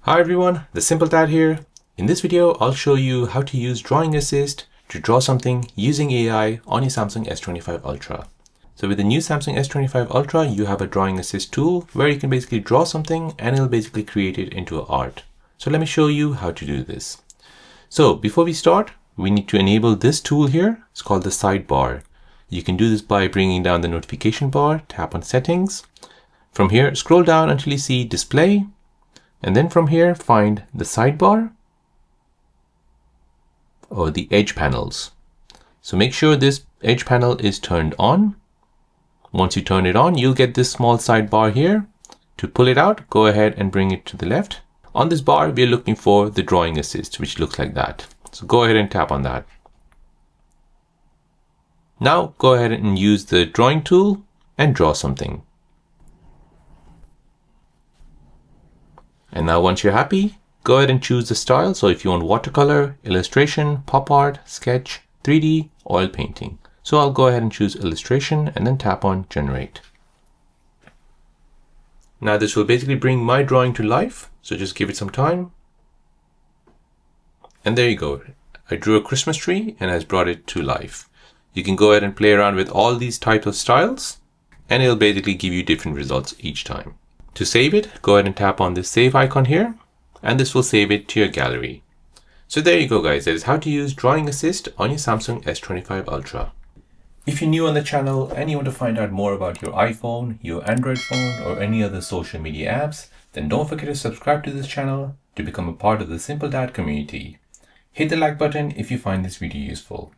Hi everyone, the Simple Dad here. In this video, I'll show you how to use Drawing Assist to draw something using AI on your Samsung S25 Ultra. So with the new Samsung S25 Ultra, you have a Drawing Assist tool where you can basically draw something and it'll basically create it into an art. So let me show you how to do this. So before we start, we need to enable this tool here. It's called the sidebar. You can do this by bringing down the notification bar, tap on settings. From here, scroll down until you see display. And then from here, find the sidebar or the edge panels. So make sure this edge panel is turned on. Once you turn it on, you'll get this small sidebar here. To pull it out, go ahead and bring it to the left. On this bar, we're looking for the Drawing Assist, which looks like that. So go ahead and tap on that. Now go ahead and use the drawing tool and draw something. And now once you're happy, go ahead and choose the style. So if you want watercolor, illustration, pop art, sketch, 3D, oil painting. So I'll go ahead and choose illustration and then tap on generate. Now this will basically bring my drawing to life. So just give it some time. And there you go. I drew a Christmas tree and has brought it to life. You can go ahead and play around with all these types of styles and it'll basically give you different results each time. To save it, go ahead and tap on this save icon here, and this will save it to your gallery. So there you go guys, that is how to use Drawing Assist on your Samsung S25 Ultra. If you're new on the channel and you want to find out more about your iPhone, your Android phone, or any other social media apps, then don't forget to subscribe to this channel to become a part of the Simple Dad community. Hit the like button if you find this video useful.